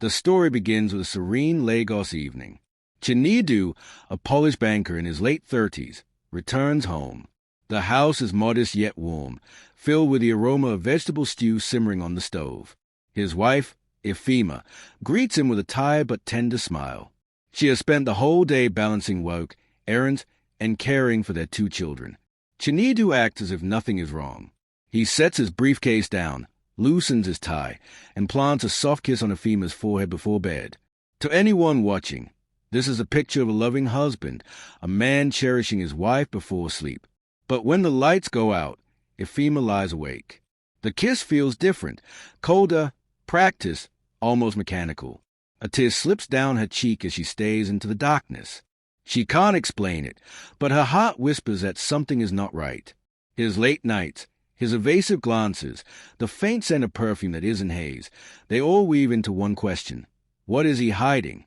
The story begins with a serene Lagos evening. Chinedu, a Polish banker in his late 30s, returns home. The house is modest yet warm, filled with the aroma of vegetable stew simmering on the stove. His wife, Ifeoma, greets him with a tired but tender smile. She has spent the whole day balancing work, errands, and caring for their 2 children. Chinedu acts as if nothing is wrong. He sets his briefcase down, loosens his tie, and plants a soft kiss on Ifeoma's forehead before bed. To anyone watching, this is a picture of a loving husband, a man cherishing his wife before sleep. But when the lights go out, Ifeoma lies awake. The kiss feels different, colder, practiced, almost mechanical. A tear slips down her cheek as she stares into the darkness. She can't explain it, but her heart whispers that something is not right. His late nights, his evasive glances, the faint scent of perfume that isn't haze, they all weave into one question. What is he hiding?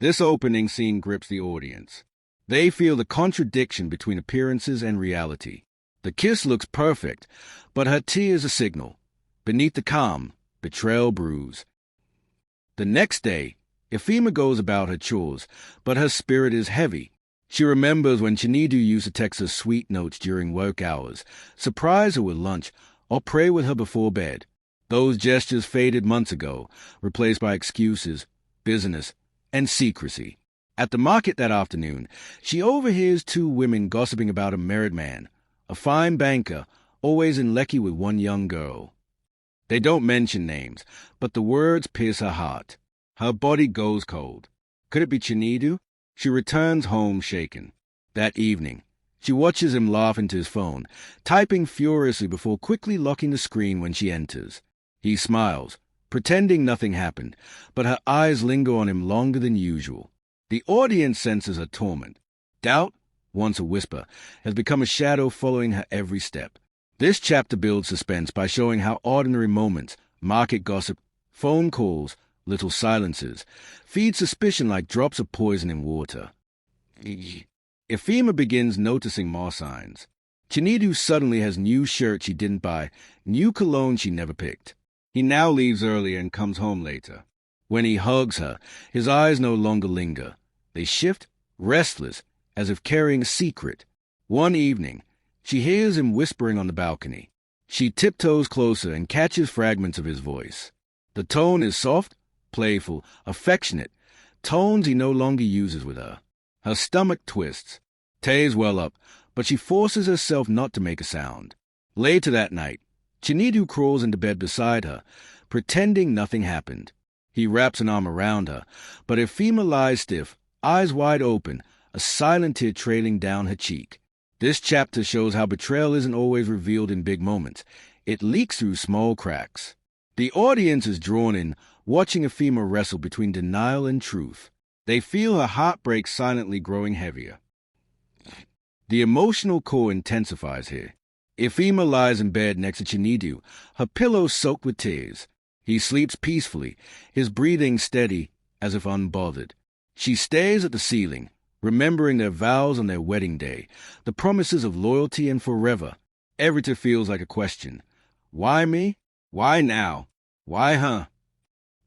This opening scene grips the audience. They feel the contradiction between appearances and reality. The kiss looks perfect, but her tear is a signal. Beneath the calm, betrayal brews. The next day, Ifeoma goes about her chores, but her spirit is heavy. She remembers when Chinedu used to text her sweet notes during work hours, surprise her with lunch, or pray with her before bed. Those gestures faded months ago, replaced by excuses, business, and secrecy. At the market that afternoon, she overhears 2 women gossiping about a married man, a fine banker, always in Lekki with 1 young girl. They don't mention names, but the words pierce her heart. Her body goes cold. Could it be Chinedu? She returns home shaken. That evening, she watches him laugh into his phone, typing furiously before quickly locking the screen when she enters. He smiles, pretending nothing happened, but her eyes linger on him longer than usual. The audience senses her torment. Doubt, once a whisper, has become a shadow following her every step. This chapter builds suspense by showing how ordinary moments, market gossip, phone calls, little silences, feed suspicion like drops of poison in water. Ifeoma begins noticing more signs. Chinedu suddenly has new shirts she didn't buy, new cologne she never picked. He now leaves earlier and comes home later. When he hugs her, his eyes no longer linger. They shift, restless, as if carrying a secret. One evening, she hears him whispering on the balcony. She tiptoes closer and catches fragments of his voice. The tone is soft, playful, affectionate, tones he no longer uses with her. Her stomach twists. Tears well up, but she forces herself not to make a sound. Later that night, Chinedu crawls into bed beside her, pretending nothing happened. He wraps an arm around her, but Ifeoma lies stiff, eyes wide open, a silent tear trailing down her cheek. This chapter shows how betrayal isn't always revealed in big moments. It leaks through small cracks. The audience is drawn in, watching Ifeoma wrestle between denial and truth. They feel her heartbreak silently growing heavier. The emotional core intensifies here. Ifeoma lies in bed next to Chinedu, her pillow soaked with tears. He sleeps peacefully, his breathing steady, as if unbothered. She stares at the ceiling, remembering their vows on their wedding day, the promises of loyalty and forever. Everything feels like a question. Why me? Why now? Why her?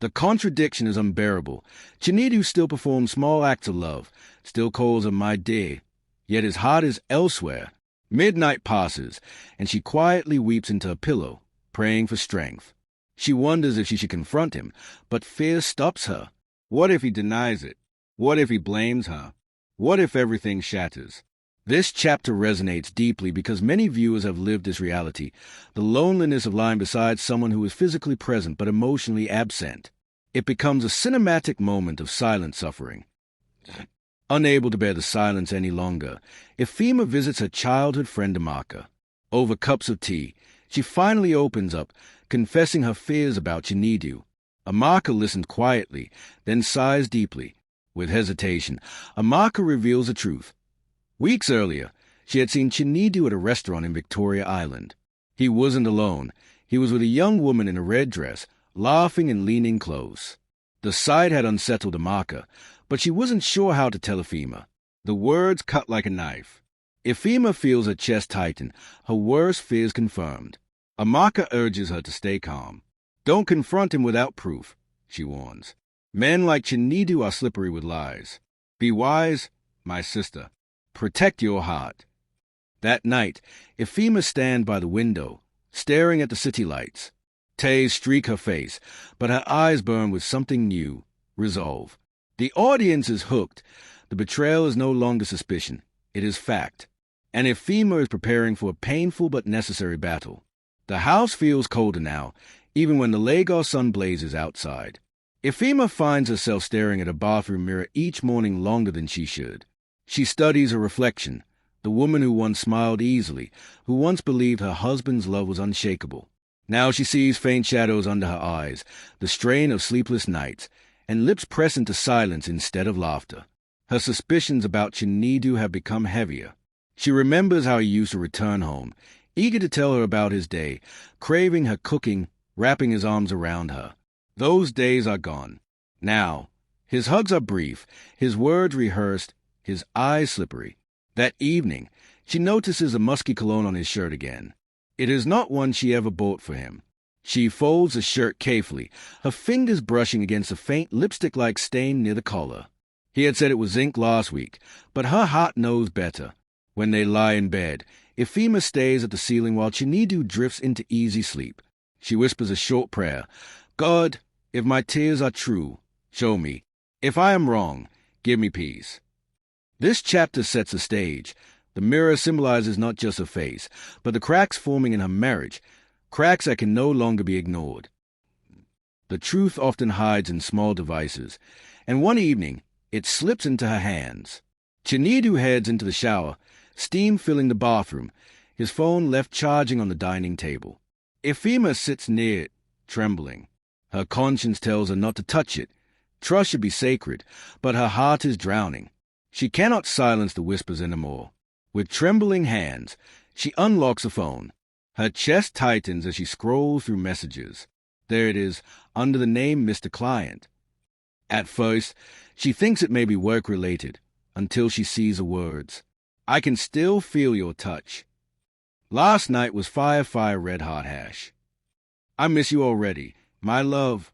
The contradiction is unbearable. Chinedu still performs small acts of love, still calls her my dear, yet his heart is elsewhere. Midnight passes, and she quietly weeps into her pillow, praying for strength. She wonders if she should confront him, but fear stops her. What if he denies it? What if he blames her? What if everything shatters? This chapter resonates deeply because many viewers have lived this reality, the loneliness of lying beside someone who is physically present but emotionally absent. It becomes a cinematic moment of silent suffering. Unable to bear the silence any longer, Ifeoma visits her childhood friend Amaka. Over cups of tea, she finally opens up, confessing her fears about Chinedu. Amaka listens quietly, then sighs deeply. With hesitation, Amaka reveals the truth. Weeks earlier, she had seen Chinedu at a restaurant in Victoria Island. He wasn't alone. He was with a young woman in a red dress, laughing and leaning close. The sight had unsettled Amaka, but she wasn't sure how to tell Ifeoma. The words cut like a knife. Ifeoma feels her chest tighten, her worst fears confirmed. Amaka urges her to stay calm. Don't confront him without proof, she warns. Men like Chinedu are slippery with lies. Be wise, my sister. Protect your heart. That night, Ifeoma stands by the window, staring at the city lights. Tears streak her face, but her eyes burn with something new, resolve. The audience is hooked. The betrayal is no longer suspicion. It is fact. And Ifeoma is preparing for a painful but necessary battle. The house feels colder now, even when the Lagos sun blazes outside. Ifeoma finds herself staring at a bathroom mirror each morning longer than she should. She studies her reflection, the woman who once smiled easily, who once believed her husband's love was unshakable. Now she sees faint shadows under her eyes, the strain of sleepless nights, and lips press into silence instead of laughter. Her suspicions about Chinedu have become heavier. She remembers how he used to return home, eager to tell her about his day, craving her cooking, wrapping his arms around her. Those days are gone. Now, his hugs are brief, his words rehearsed, his eyes slippery. That evening, she notices a musky cologne on his shirt again. It is not one she ever bought for him. She folds the shirt carefully, her fingers brushing against a faint lipstick-like stain near the collar. He had said it was zinc last week, but her heart knows better. When they lie in bed, Ifeoma stays at the ceiling while Chinedu drifts into easy sleep. She whispers a short prayer. God, if my tears are true, show me. If I am wrong, give me peace. This chapter sets the stage. The mirror symbolizes not just her face, but the cracks forming in her marriage, cracks that can no longer be ignored. The truth often hides in small devices, and one evening, it slips into her hands. Chinedu heads into the shower, steam filling the bathroom, his phone left charging on the dining table. Ifeoma sits near it, trembling. Her conscience tells her not to touch it. Trust should be sacred, but her heart is drowning. She cannot silence the whispers anymore. With trembling hands, she unlocks the phone. Her chest tightens as she scrolls through messages. There it is, under the name Mr. Client. At first, she thinks it may be work-related, until she sees the words. I can still feel your touch. Last night was fire red hot hash. I miss you already, my love.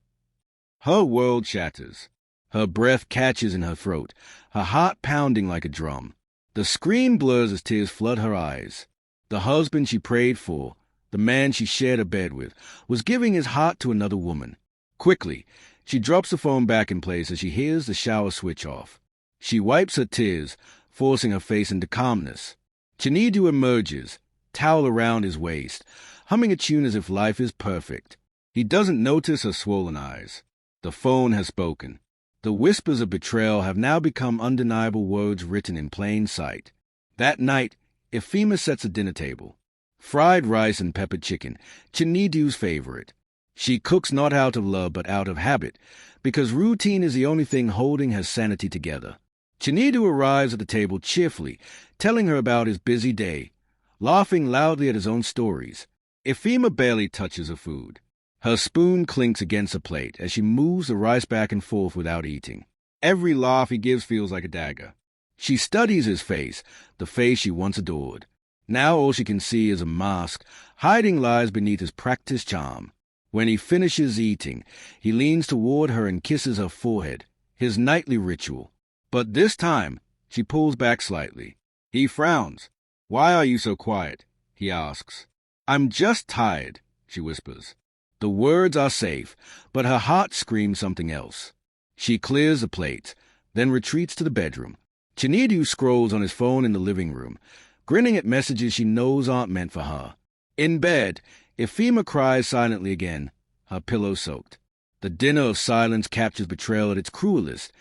Her world shatters. Her breath catches in her throat, her heart pounding like a drum. The screen blurs as tears flood her eyes. The husband she prayed for, the man she shared a bed with, was giving his heart to another woman. Quickly, she drops the phone back in place as she hears the shower switch off. She wipes her tears, forcing her face into calmness. Chinedu emerges, towel around his waist, humming a tune as if life is perfect. He doesn't notice her swollen eyes. The phone has spoken. The whispers of betrayal have now become undeniable words written in plain sight. That night, Ifeoma sets a dinner table. Fried rice and peppered chicken, Chinedu's favorite. She cooks not out of love but out of habit, because routine is the only thing holding her sanity together. Chinedu arrives at the table cheerfully, telling her about his busy day, laughing loudly at his own stories. Ifeoma barely touches her food. Her spoon clinks against a plate as she moves the rice back and forth without eating. Every laugh he gives feels like a dagger. She studies his face, the face she once adored. Now all she can see is a mask, hiding lies beneath his practiced charm. When he finishes eating, he leans toward her and kisses her forehead, his nightly ritual. But this time, she pulls back slightly. He frowns. Why are you so quiet? He asks. I'm just tired, she whispers. The words are safe, but her heart screams something else. She clears the plates, then retreats to the bedroom. Chinedu scrolls on his phone in the living room, grinning at messages she knows aren't meant for her. In bed, Ifeoma cries silently again, her pillow soaked. The dinner of silence captures betrayal at its cruelest,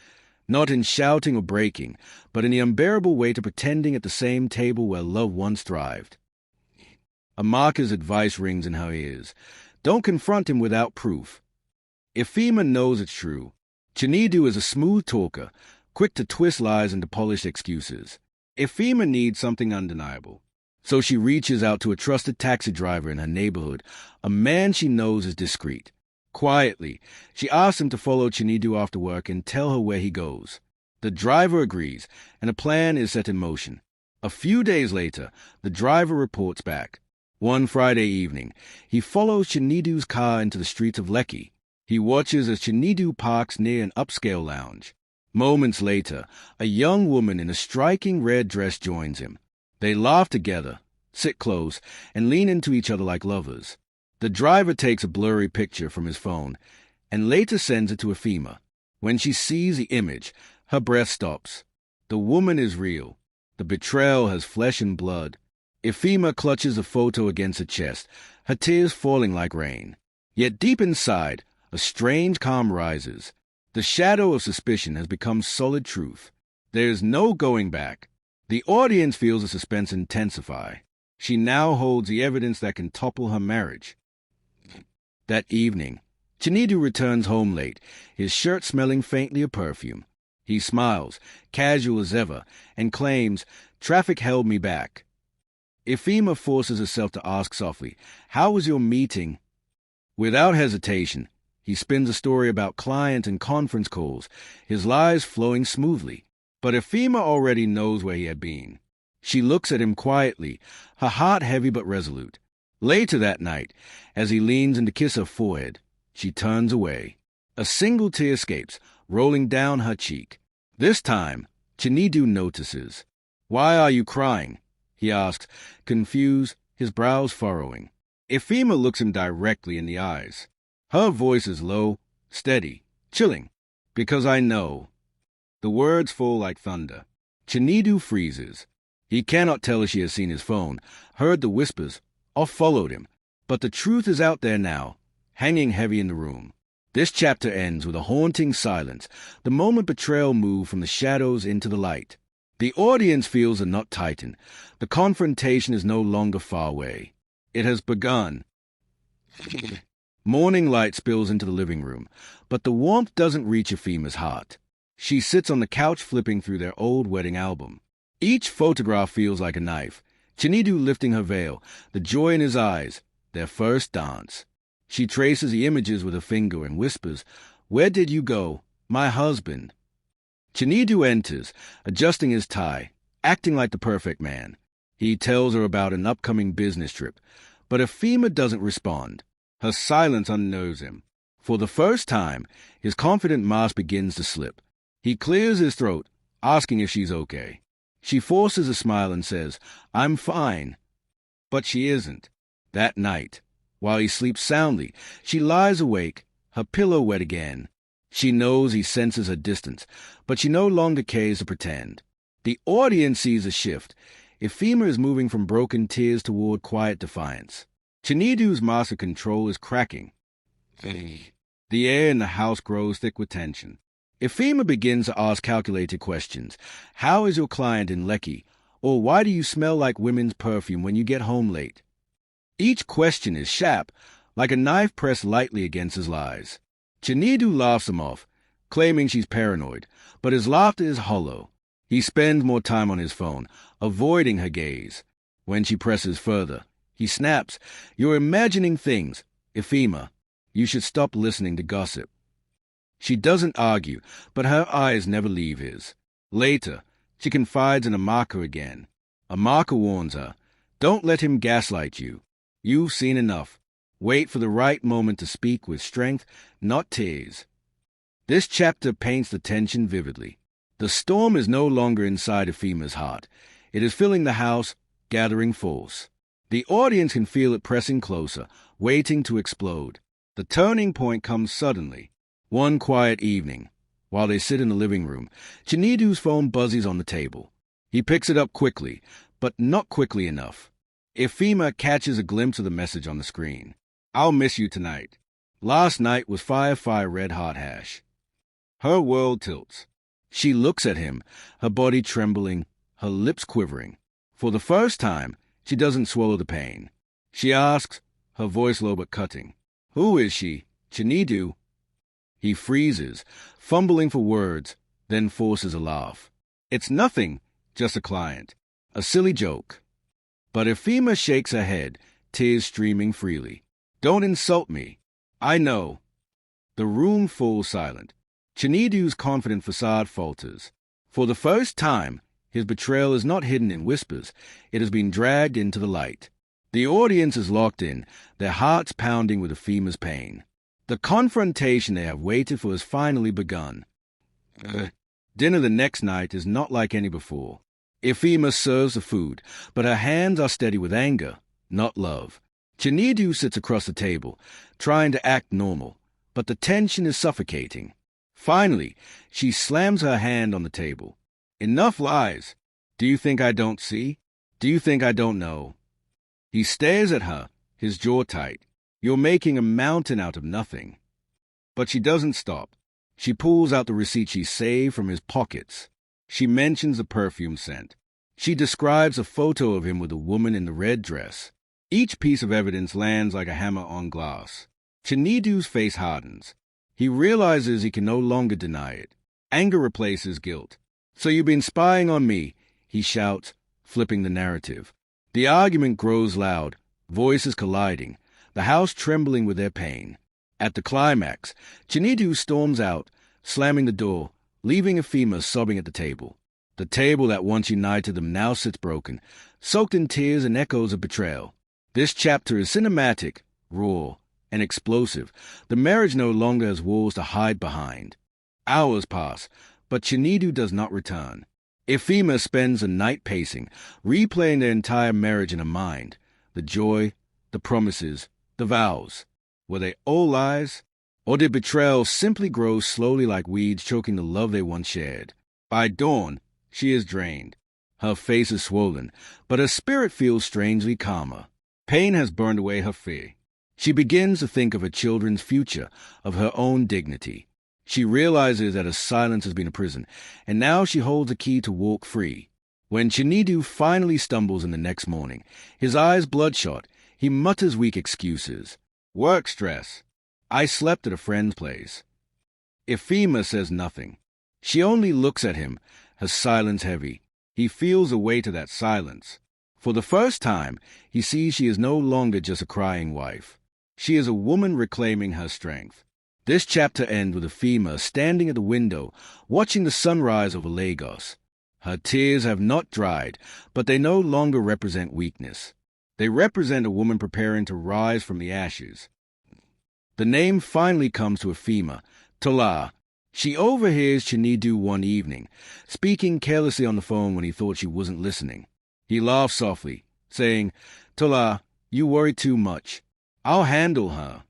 not in shouting or breaking, but in the unbearable weight of pretending at the same table where love once thrived. Amaka's advice rings in her ears. Don't confront him without proof. Ifeoma knows it's true. Chinedu is a smooth talker, quick to twist lies into polished excuses. Ifeoma needs something undeniable. So she reaches out to a trusted taxi driver in her neighborhood, a man she knows is discreet. Quietly, she asks him to follow Chinedu after work and tell her where he goes. The driver agrees, and a plan is set in motion. A few days later, the driver reports back. One Friday evening, he follows Chinedu's car into the streets of Lekki. He watches as Chinedu parks near an upscale lounge. Moments later, a young woman in a striking red dress joins him. They laugh together, sit close, and lean into each other like lovers. The driver takes a blurry picture from his phone and later sends it to Ifeoma. When she sees the image, her breath stops. The woman is real. The betrayal has flesh and blood. Ifeoma clutches the photo against her chest, her tears falling like rain. Yet deep inside, a strange calm rises. The shadow of suspicion has become solid truth. There is no going back. The audience feels the suspense intensify. She now holds the evidence that can topple her marriage. That evening, Chinedu returns home late, his shirt smelling faintly of perfume. He smiles, casual as ever, and claims, "Traffic held me back." Ifeoma forces herself to ask softly, "How was your meeting?" Without hesitation, he spins a story about client and conference calls, his lies flowing smoothly. But Ifeoma already knows where he had been. She looks at him quietly, her heart heavy but resolute. Later that night, as he leans in to kiss her forehead, she turns away. A single tear escapes, rolling down her cheek. This time, Chinedu notices. "Why are you crying?" he asks, confused, his brows furrowing. Ifeoma looks him directly in the eyes. Her voice is low, steady, chilling. "Because I know." The words fall like thunder. Chinedu freezes. He cannot tell if she has seen his phone, heard the whispers, or followed him. But the truth is out there now, hanging heavy in the room. This chapter ends with a haunting silence, the moment betrayal moved from the shadows into the light. The audience feels the knot tighten. The confrontation is no longer far away. It has begun. Morning light spills into the living room, but the warmth doesn't reach Ifeoma's heart. She sits on the couch flipping through their old wedding album. Each photograph feels like a knife. Chinedu lifting her veil, the joy in his eyes, their first dance. She traces the images with a finger and whispers, "Where did you go? My husband." Chinedu enters, adjusting his tie, acting like the perfect man. He tells her about an upcoming business trip, but Ifeoma doesn't respond. Her silence unnerves him. For the first time, his confident mask begins to slip. He clears his throat, asking if she's okay. She forces a smile and says, "I'm fine." But she isn't. That night, while he sleeps soundly, she lies awake, her pillow wet again. She knows he senses her distance, but she no longer cares to pretend. The audience sees a shift. Ifeoma is moving from broken tears toward quiet defiance. Chinedu's mask of control is cracking. The air in the house grows thick with tension. Ifeoma begins to ask calculated questions. "How is your client in Lekki?" Or "Why do you smell like women's perfume when you get home late?" Each question is sharp, like a knife pressed lightly against his lies. Chinedu laughs him off, claiming she's paranoid, but his laughter is hollow. He spends more time on his phone, avoiding her gaze. When she presses further, he snaps, "You're imagining things. Ifeoma, you should stop listening to gossip." She doesn't argue, but her eyes never leave his. Later, she confides in a marker again. A marker warns her, "Don't let him gaslight you. You've seen enough. Wait for the right moment to speak with strength, not tears." This chapter paints the tension vividly. The storm is no longer inside Ifeoma's heart. It is filling the house, gathering force. The audience can feel it pressing closer, waiting to explode. The turning point comes suddenly. One quiet evening, while they sit in the living room, Chinedu's phone buzzes on the table. He picks it up quickly, but not quickly enough. Ifeoma catches a glimpse of the message on the screen. "I'll miss you tonight. Last night was fire red hot hash." Her world tilts. She looks at him, her body trembling, her lips quivering. For the first time, she doesn't swallow the pain. She asks, her voice low but cutting, "Who is she? Chinedu?" He freezes, fumbling for words, then forces a laugh. "It's nothing, just a client. A silly joke." But Ifeoma shakes her head, tears streaming freely. "Don't insult me. I know." The room falls silent. Chinedu's confident facade falters. For the first time, his betrayal is not hidden in whispers. It has been dragged into the light. The audience is locked in, their hearts pounding with Ifeoma's pain. The confrontation they have waited for has finally begun. Dinner the next night is not like any before. Ifeoma serves the food, but her hands are steady with anger, not love. Chinedu sits across the table, trying to act normal, but the tension is suffocating. Finally, she slams her hand on the table. Enough lies. Do you think I don't see? Do you think I don't know? He stares at her, his jaw tight. You're making a mountain out of nothing. But she doesn't stop. She pulls out the receipt she saved from his pockets. She mentions the perfume scent. She describes a photo of him with a woman in the red dress. Each piece of evidence lands like a hammer on glass. Chinedu's face hardens. He realizes he can no longer deny it. Anger replaces guilt. So you've been spying on me, he shouts, flipping the narrative. The argument grows loud, voices colliding, the house trembling with their pain. At the climax, Chinedu storms out, slamming the door, leaving Ifeoma sobbing at the table. The table that once united them now sits broken, soaked in tears and echoes of betrayal. This chapter is cinematic, raw, and explosive. The marriage no longer has walls to hide behind. Hours pass, but Chinedu does not return. Ifeoma spends the night pacing, replaying their entire marriage in her mind. The joy, the promises, the vows. Were they all lies? Or did betrayal simply grow slowly like weeds choking the love they once shared? By dawn, she is drained. Her face is swollen, but her spirit feels strangely calmer. Pain has burned away her fear. She begins to think of her children's future, of her own dignity. She realizes that her silence has been a prison, and now she holds the key to walk free. When Chinedu finally stumbles in the next morning, his eyes bloodshot, he mutters weak excuses. Work stress. I slept at a friend's place. Ifeoma says nothing. She only looks at him, her silence heavy. He feels the weight of that silence. For the first time, he sees she is no longer just a crying wife. She is a woman reclaiming her strength. This chapter ends with Ifeoma standing at the window, watching the sunrise over Lagos. Her tears have not dried, but they no longer represent weakness. They represent a woman preparing to rise from the ashes. The name finally comes to Ifeoma, Tola. She overhears Chinedu one evening, speaking carelessly on the phone when he thought she wasn't listening. He laughs softly, saying, Tola, you worry too much. I'll handle her.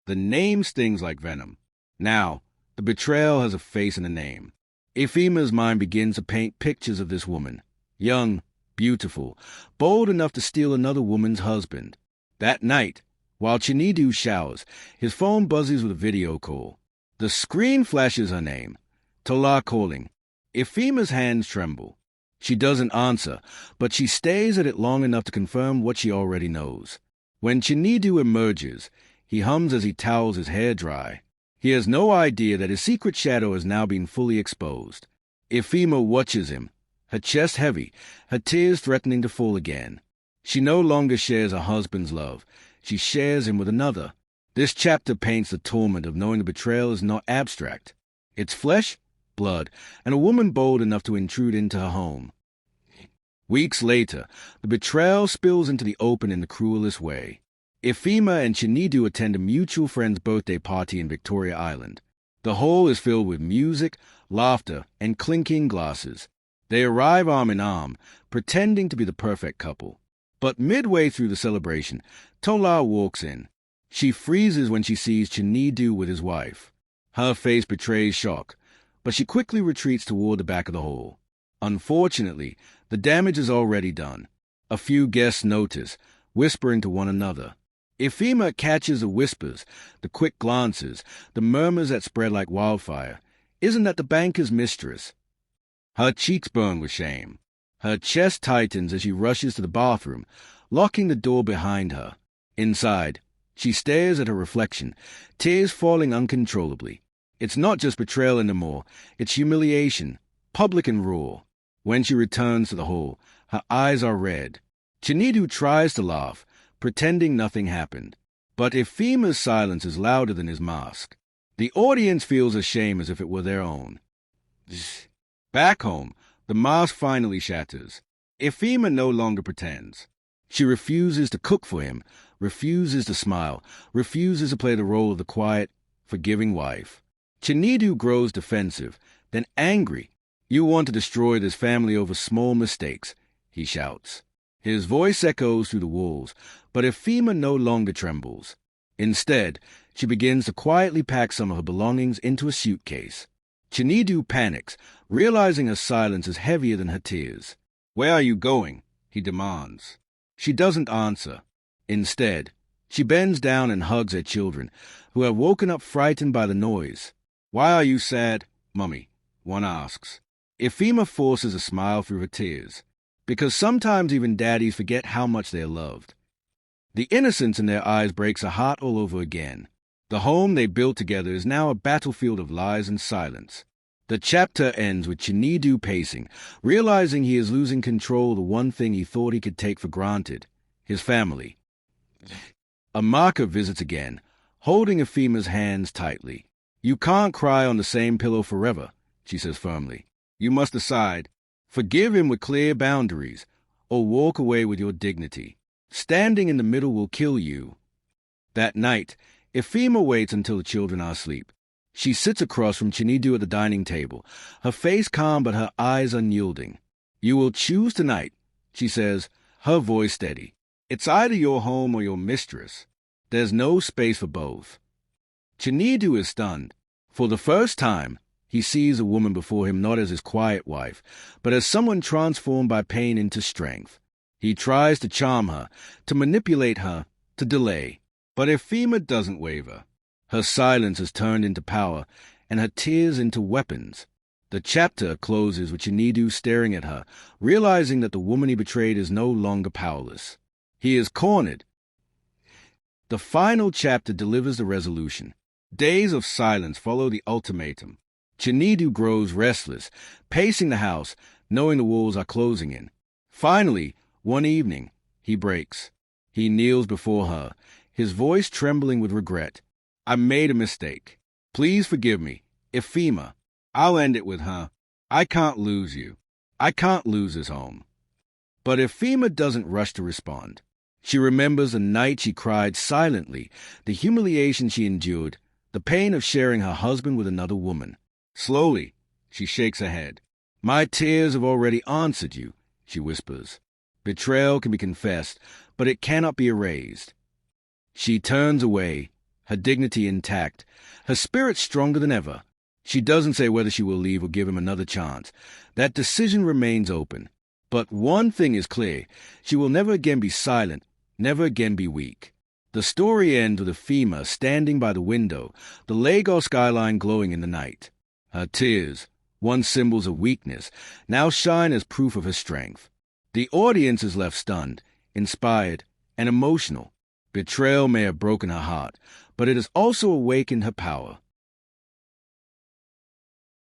The name stings like venom. Now, the betrayal has a face and a name. Ifeoma's mind begins to paint pictures of this woman. Young, beautiful, bold enough to steal another woman's husband. That night, while Chinedu showers, his phone buzzes with a video call. The screen flashes her name. Tola calling. Ifeoma's hands tremble. She doesn't answer, but she stays at it long enough to confirm what she already knows. When Chinedu emerges, he hums as he towels his hair dry. He has no idea that his secret shadow has now been fully exposed. Ifeoma watches him, her chest heavy, her tears threatening to fall again. She no longer shares her husband's love. She shares him with another. This chapter paints the torment of knowing the betrayal is not abstract. It's flesh, blood, and a woman bold enough to intrude into her home. Weeks later, the betrayal spills into the open in the cruelest way. Ifeoma and Chinedu attend a mutual friend's birthday party in Victoria Island. The hall is filled with music, laughter, and clinking glasses. They arrive arm in arm, pretending to be the perfect couple. But midway through the celebration, Tola walks in. She freezes when she sees Chinedu with his wife. Her face betrays shock, but she quickly retreats toward the back of the hall. Unfortunately, the damage is already done. A few guests notice, whispering to one another. Ifeoma catches the whispers, the quick glances, the murmurs that spread like wildfire. Isn't that the banker's mistress? Her cheeks burn with shame. Her chest tightens as she rushes to the bathroom, locking the door behind her. Inside, she stares at her reflection, tears falling uncontrollably. It's not just betrayal anymore, it's humiliation, public and raw. When she returns to the hall, her eyes are red. Chinedu tries to laugh, pretending nothing happened. But Ifeoma's silence is louder than his mask. The audience feels ashamed as if it were their own. Back home, the mask finally shatters. Ifeoma no longer pretends. She refuses to cook for him, refuses to smile, refuses to play the role of the quiet, forgiving wife. Chinedu grows defensive, then angry. "You want to destroy this family over small mistakes," he shouts. His voice echoes through the walls, but Ifeoma no longer trembles. Instead, she begins to quietly pack some of her belongings into a suitcase. Chinedu panics, realizing her silence is heavier than her tears. "Where are you going?" he demands. She doesn't answer. Instead, she bends down and hugs her children, who have woken up frightened by the noise. "Why are you sad, Mummy?" one asks. Ifeoma forces a smile through her tears, because sometimes even daddies forget how much they're loved. The innocence in their eyes breaks her heart all over again. The home they built together is now a battlefield of lies and silence. The chapter ends with Chinedu pacing, realizing he is losing control of the one thing he thought he could take for granted, his family. Amaka visits again, holding Ifeoma's hands tightly. "You can't cry on the same pillow forever," she says firmly. "You must decide. Forgive him with clear boundaries, or walk away with your dignity. Standing in the middle will kill you." That night, Ifeoma waits until the children are asleep. She sits across from Chinedu at the dining table, her face calm but her eyes unyielding. "You will choose tonight," she says, her voice steady. "It's either your home or your mistress. There's no space for both." Chinedu is stunned. For the first time, he sees a woman before him not as his quiet wife, but as someone transformed by pain into strength. He tries to charm her, to manipulate her, to delay. But Ifeoma doesn't waver. Her silence has turned into power, and her tears into weapons. The chapter closes with Chinedu staring at her, realizing that the woman he betrayed is no longer powerless. He is cornered. The final chapter delivers the resolution. Days of silence follow the ultimatum. Chinedu grows restless, pacing the house, knowing the walls are closing in. Finally, one evening, he breaks. He kneels before her, his voice trembling with regret. "I made a mistake. Please forgive me. Ifeoma, I'll end it with her. I can't lose you. I can't lose this home." But Ifeoma doesn't rush to respond. She remembers the night she cried silently, the humiliation she endured, the pain of sharing her husband with another woman. Slowly, she shakes her head. "My tears have already answered you," she whispers. "Betrayal can be confessed, but it cannot be erased." She turns away, her dignity intact, her spirit stronger than ever. She doesn't say whether she will leave or give him another chance. That decision remains open. But one thing is clear. She will never again be silent, never again be weak. The story ends with Ifeoma standing by the window, the Lagos skyline glowing in the night. Her tears, once symbols of weakness, now shine as proof of her strength. The audience is left stunned, inspired, and emotional. Betrayal may have broken her heart, but it has also awakened her power.